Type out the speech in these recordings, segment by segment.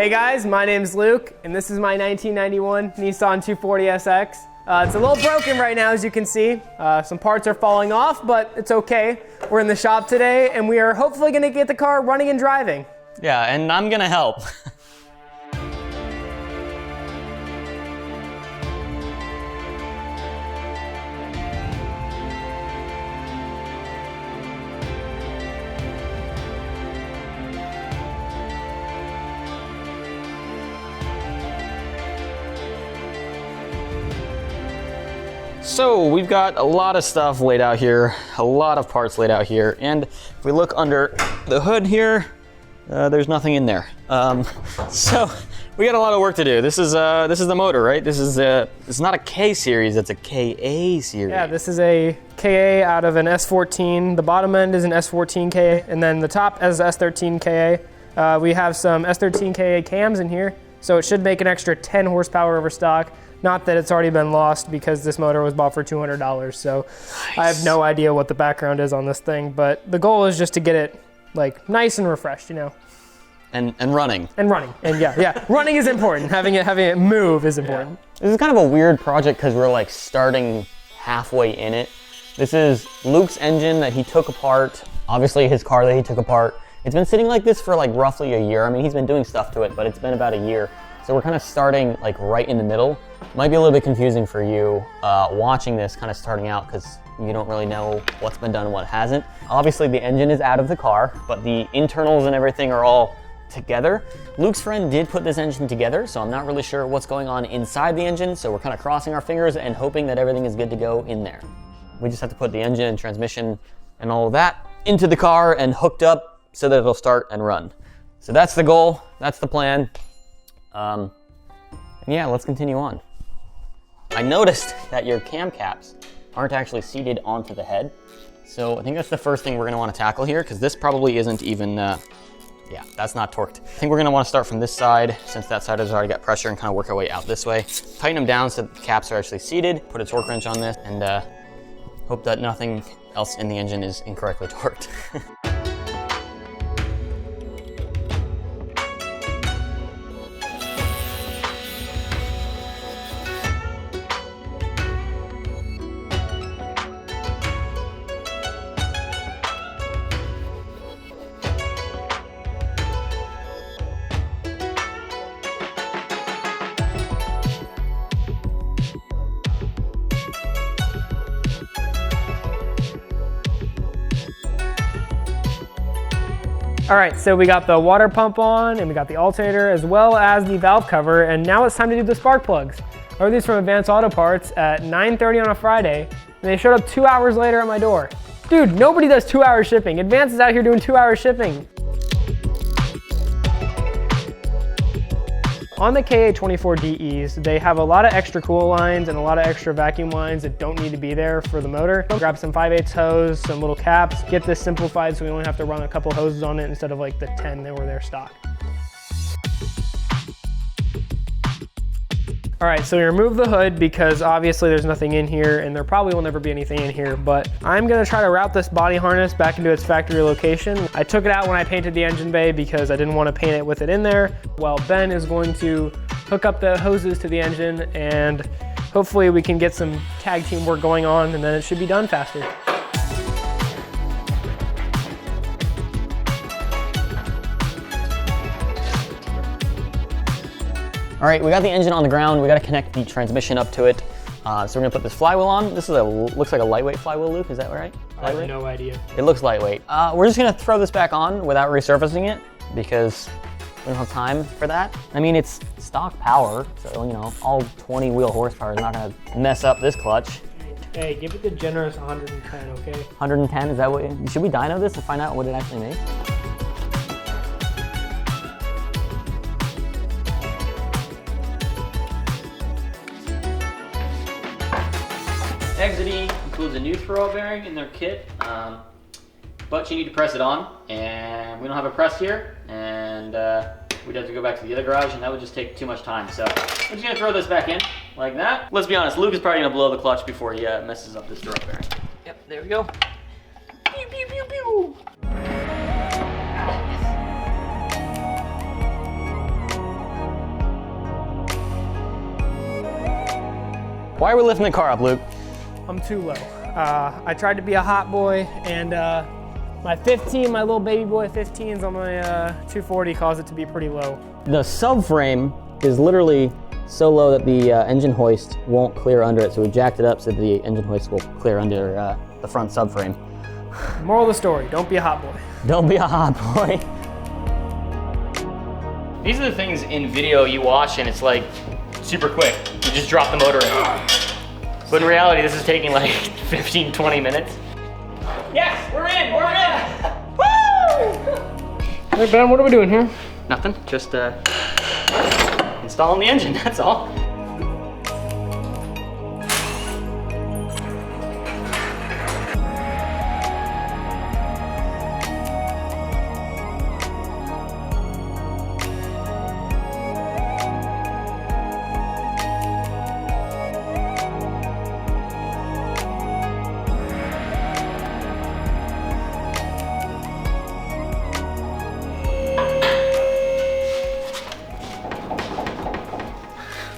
Hey guys, my name's Luke, and this is my 1991 Nissan 240SX. It's a little broken right now, as you can see. Some parts are falling off, but it's okay. We're in the shop today, and we are hopefully gonna get the car running and driving. Yeah, and I'm gonna help. So we've got a lot of stuff laid out here, a lot of parts laid out here, and if we look under the hood here, there's nothing in there. So we got a lot of work to do. This is the motor, right? This is it's not a K series, it's a KA series. Yeah, this is a KA out of an S14. The bottom end is an S14 KA, and then the top is S13 KA. We have some S13 KA cams in here, so it should make an extra 10 horsepower over stock. Not that it's already been lost because this motor was bought for $200, so nice. I have no idea what the background is on this thing, but the goal is just to get it like nice and refreshed, you know. And running. And running, and yeah, running is important. Having it move is important. Yeah. This is kind of a weird project because we're like starting halfway in it. This is Luke's engine that he took apart. Obviously his car that he took apart. It's been sitting like this for like roughly a year. I mean, he's been doing stuff to it, but it's been about a year. So we're kind of starting like right in the middle. Might be a little bit confusing for you watching this kind of starting out because you don't really know what's been done and what hasn't. Obviously the engine is out of the car, but the internals and everything are all together. Luke's friend did put this engine together, so I'm not really sure what's going on inside the engine, so we're kind of crossing our fingers and hoping that everything is good to go in there. We just have to put the engine and transmission and all of that into the car and hooked up so that it'll start and run. So that's the goal, that's the plan. And yeah, let's continue on. I noticed that your cam caps aren't actually seated onto the head. So I think that's the first thing we're gonna wanna tackle here because this probably isn't even, yeah, that's not torqued. I think we're gonna wanna start from this side since that side has already got pressure and kind of work our way out this way. Tighten them down so that the caps are actually seated, put a torque wrench on this, and hope that nothing else in the engine is incorrectly torqued. All right, so we got the water pump on and we got the alternator as well as the valve cover, and now it's time to do the spark plugs. I ordered these from Advanced Auto Parts at 9:30 on a Friday, and they showed up 2 hours later at my door. Dude, nobody does 2-hour shipping. Advanced is out here doing 2-hour shipping. On the KA24DEs, they have a lot of extra cool lines and a lot of extra vacuum lines that don't need to be there for the motor. Grab some 5/8 hose, some little caps, get this simplified so we only have to run a couple hoses on it instead of like the 10 that were there stock. All right, so we remove the hood because obviously there's nothing in here and there probably will never be anything in here, but I'm gonna try to route this body harness back into its factory location. I took it out when I painted the engine bay because I didn't want to paint it with it in there, while Ben is going to hook up the hoses to the engine and hopefully we can get some tag team work going on and then it should be done faster. All right, we got the engine on the ground. We got to connect the transmission up to it. So we're gonna put this flywheel on. This is looks like a lightweight flywheel, Luke, is that right? I have no idea. It looks lightweight. We're just gonna throw this back on without resurfacing it because we don't have time for that. I mean, it's stock power, so you know, all 20 wheel horsepower is not gonna mess up this clutch. Hey, give it the generous 110, okay? 110, is that what, should we dyno this to find out what it actually makes? Exity includes a new throwout bearing in their kit, but you need to press it on, and we don't have a press here, and we'd have to go back to the other garage, and that would just take too much time. So I'm just gonna throw this back in like that. Let's be honest, Luke is probably gonna blow the clutch before he messes up this throwout bearing. Yep, there we go. Pew, pew, pew, pew. Why are we lifting the car up, Luke? I'm too low. I tried to be a hot boy, and my little baby boy 15s on my 240 caused it to be pretty low. The subframe is literally so low that the engine hoist won't clear under it, so we jacked it up so that the engine hoist will clear under the front subframe. Moral of the story, don't be a hot boy. Don't be a hot boy. These are the things in video you watch and it's like super quick. You just drop the motor in. But in reality, this is taking like 15, 20 minutes. Yes, we're in, we're in! Woo! Hey Ben, what are we doing here? Nothing, just installing the engine, that's all.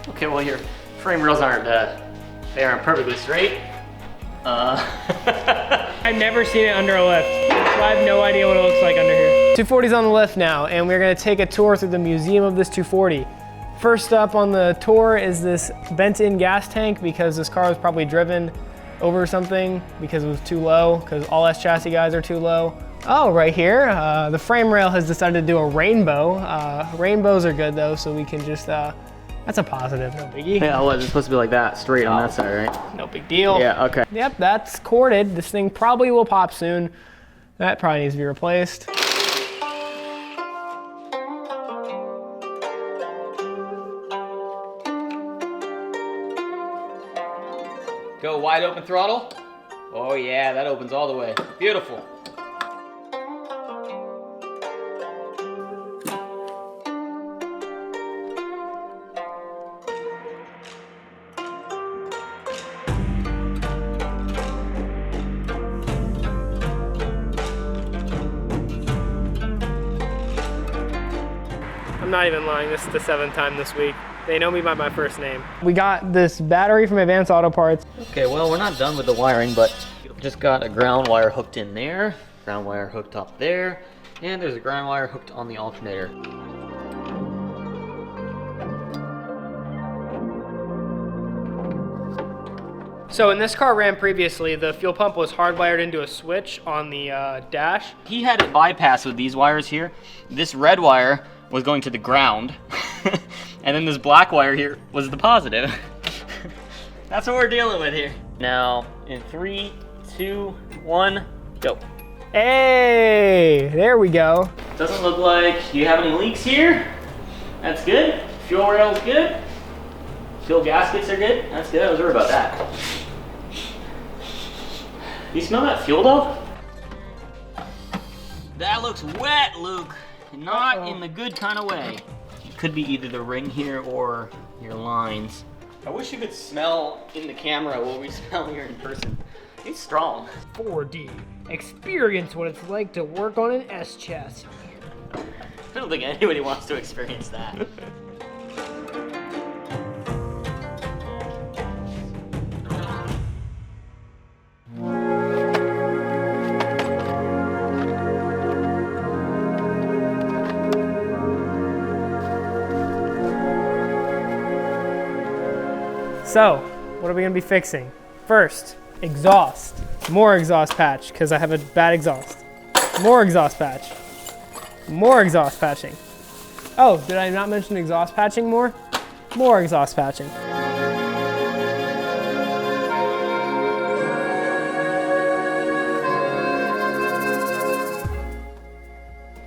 Okay, well your frame rails aren't perfectly straight. I've never seen it under a lift, so I have no idea what it looks like under here. 240's on the lift now, and we're gonna take a tour through the museum of this 240. First up on the tour is this bent-in gas tank, because this car was probably driven over something because it was too low, because all S chassis guys are too low. Oh, right here, the frame rail has decided to do a rainbow. Rainbows are good though, so we can just, that's a positive, no biggie. Yeah, well, it's supposed to be like that, straight on that side, right? No big deal. Yeah, okay. Yep, that's corded. This thing probably will pop soon. That probably needs to be replaced. Go wide open throttle. Oh yeah, that opens all the way. Beautiful. I'm not even lying, this is the 7th time this week. They know me by my first name. We got this battery from Advanced Auto Parts. Okay, well, we're not done with the wiring, but just got a ground wire hooked in there, ground wire hooked up there, and there's a ground wire hooked on the alternator. So when this car ran previously, the fuel pump was hardwired into a switch on the dash. He had it bypassed with these wires here. This red wire was going to the ground, and then this black wire here was the positive. That's what we're dealing with here. Now, in 3, 2, 1, go. Hey, there we go. Doesn't look like you have any leaks here. That's good. Fuel rail's good. Fuel gaskets are good. That's good. I was worried about that. You smell that fuel though? That looks wet, Luke. Not in the good kind of way. It could be either the ring here or your lines. I wish you could smell in the camera what we smell here in person. It's strong. 4D. Experience what it's like to work on an S chassis. I don't think anybody wants to experience that. So, what are we gonna be fixing? First, exhaust. More exhaust patch, because I have a bad exhaust. More exhaust patch. More exhaust patching. Oh, did I not mention exhaust patching more? More exhaust patching.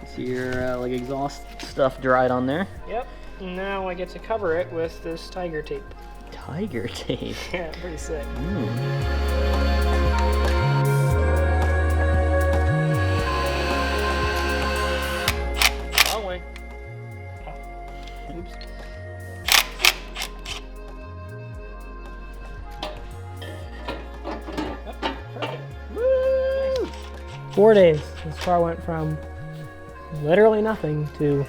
See your like exhaust stuff dried on there. Yep, now I get to cover it with this tiger tape. Tiger tape. Yeah, pretty sick. Wrong way. Oops. Perfect. Woo! 4 days. This car went from literally nothing to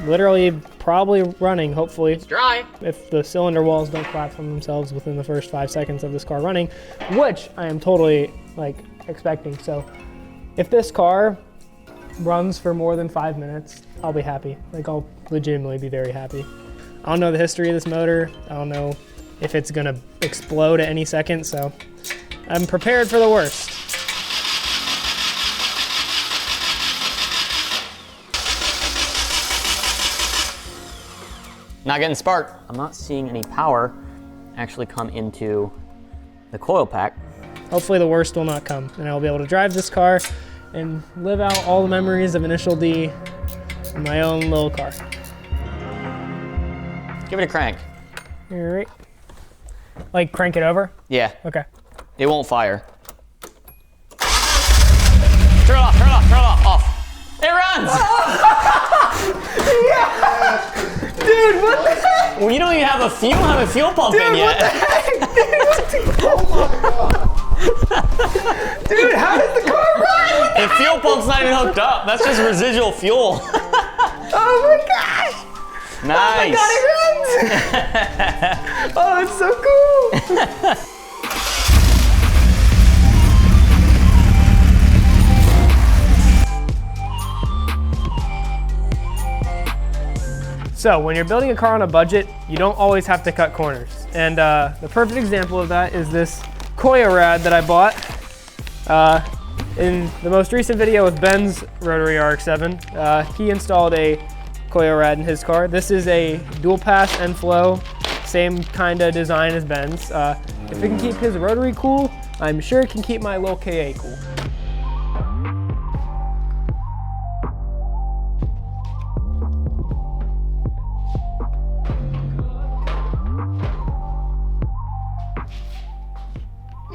literally probably running, hopefully. It's dry. If the cylinder walls don't collapse on themselves within the first 5 seconds of this car running, which I am totally like expecting. So if this car runs for more than 5 minutes, I'll be happy. Like, I'll legitimately be very happy. I don't know the history of this motor. I don't know if it's gonna explode at any second, so I'm prepared for the worst. Not getting spark. I'm not seeing any power actually come into the coil pack. Hopefully the worst will not come, and I'll be able to drive this car and live out all the memories of Initial D in my own little car. Give it a crank. All right. Like crank it over? Yeah. Okay. It won't fire. Turn it off, turn it off, turn it off, off. It runs! Yeah! Dude, what the heck? Well, you don't even have a fuel pump in yet. What the heck? Dude, how does the car run? The fuel pump's not even hooked up. That's just residual fuel. Oh my gosh! Nice. Oh my god, it runs! Oh, it's so cool! So when you're building a car on a budget, you don't always have to cut corners. And the perfect example of that is this Koya rad that I bought in the most recent video with Ben's rotary RX-7. He installed a Koya rad in his car. This is a dual pass and flow, same kind of design as Ben's. If it can keep his rotary cool, I'm sure it can keep my little KA cool.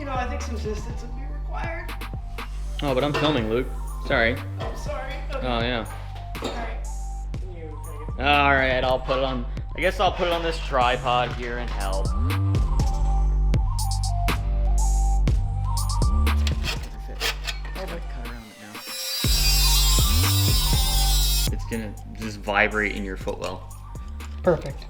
I think some distance would be required. Oh, but I'm filming, Luke. Sorry. Oh, sorry. Okay. Oh, yeah. Alright. Can you take it? All right, I'll put it on. I guess I'll put it on this tripod here and help. It's gonna just vibrate in your footwell. Perfect.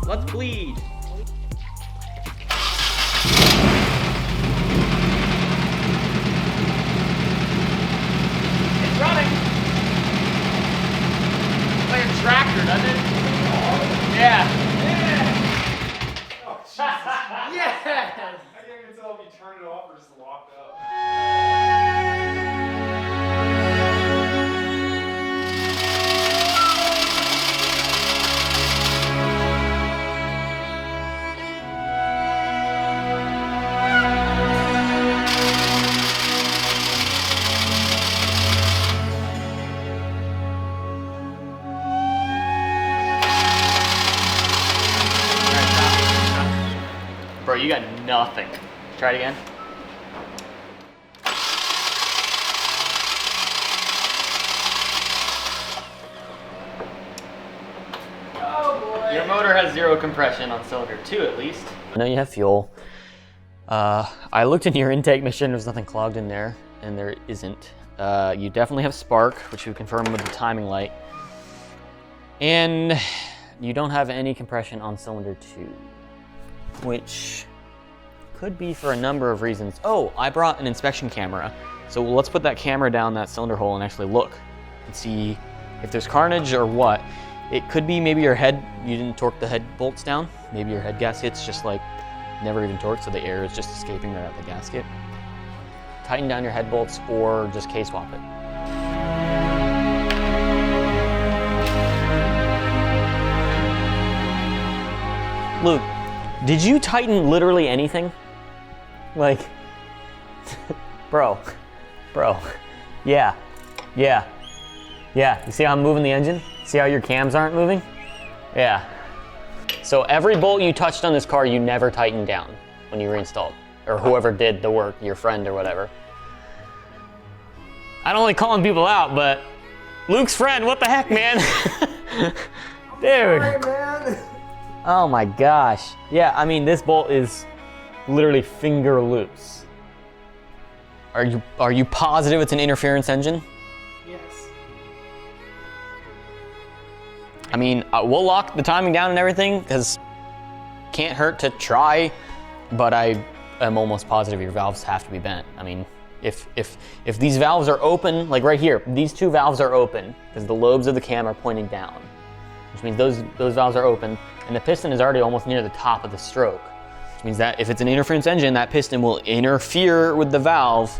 Let's bleed. It's running. Like a tractor, doesn't it? Yeah. Oh, Jesus. Yes! I can't even tell if you turned it off or just locked up. Bro, you got nothing. Try it again. Oh boy. Your motor has 0 compression on cylinder 2 at least. I know you have fuel. I looked in your intake mission, there's nothing clogged in there, and there isn't. You definitely have spark, which we confirmed with the timing light. And you don't have any compression on cylinder 2, which could be for a number of reasons. Oh, I brought an inspection camera. So let's put that camera down that cylinder hole and actually look and see if there's carnage or what. It could be maybe your head, you didn't torque the head bolts down. Maybe your head gasket's just like never even torqued, so the air is just escaping right out the gasket. Tighten down your head bolts or just K-swap it. Luke, did you tighten literally anything? Like, bro, yeah. You see how I'm moving the engine? See how your cams aren't moving? Yeah. So every bolt you touched on this car, you never tightened down when you reinstalled, or whoever did the work, your friend or whatever. I don't like calling people out, but Luke's friend, what the heck, man? Dude. Sorry, man. Oh my gosh. Yeah, I mean, this bolt is literally finger loose. Are you positive it's an interference engine? Yes. I mean, we'll lock the timing down and everything, because can't hurt to try, but I am almost positive your valves have to be bent. I mean, if these valves are open, like right here, these two valves are open because the lobes of the cam are pointing down, which means those valves are open, and the piston is already almost near the top of the stroke, which means that if it's an interference engine, that piston will interfere with the valve,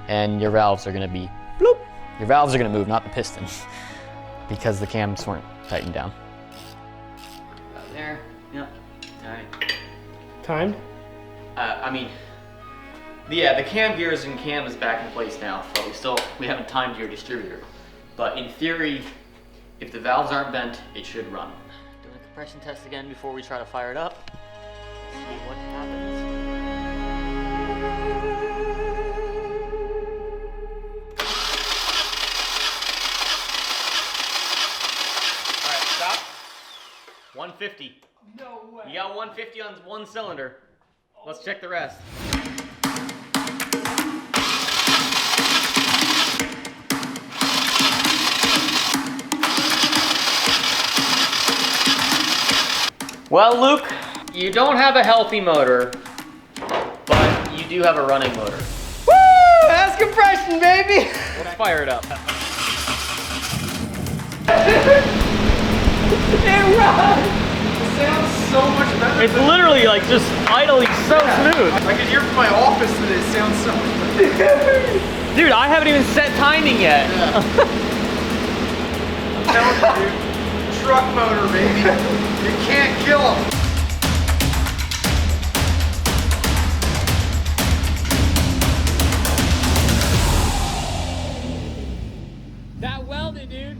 and your valves are gonna be bloop. Your valves are gonna move, not the piston, because the cams weren't tightened down. About there, yep, all right. Timed? I mean, yeah, the cam gears and cam is back in place now, but we haven't timed your distributor. But in theory, if the valves aren't bent, it should run. Doing a compression test again before we try to fire it up. See what happens. All right, stop. 150. No way. You got 150 on one cylinder. Let's check the rest. Well, Luke, you don't have a healthy motor, but you do have a running motor. Woo! That's compression, baby! Let's fire it up. It runs! Sounds so much better. It's literally like just idling so smooth. I could hear from my office that it sounds so much better. Dude, I haven't even set timing yet. I'm telling you, dude. Truck motor, baby. You can't kill them. That welded, dude.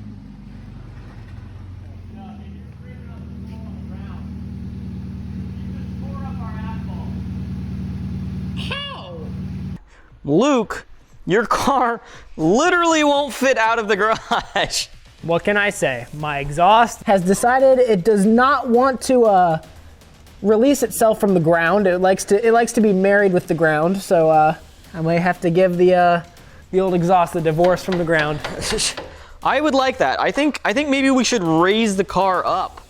Luke, your car literally won't fit out of the garage. What can I say? My exhaust has decided it does not want to release itself from the ground. It likes to be married with the ground. So I may have to give the old exhaust a divorce from the ground. I would like that. I think maybe we should raise the car up.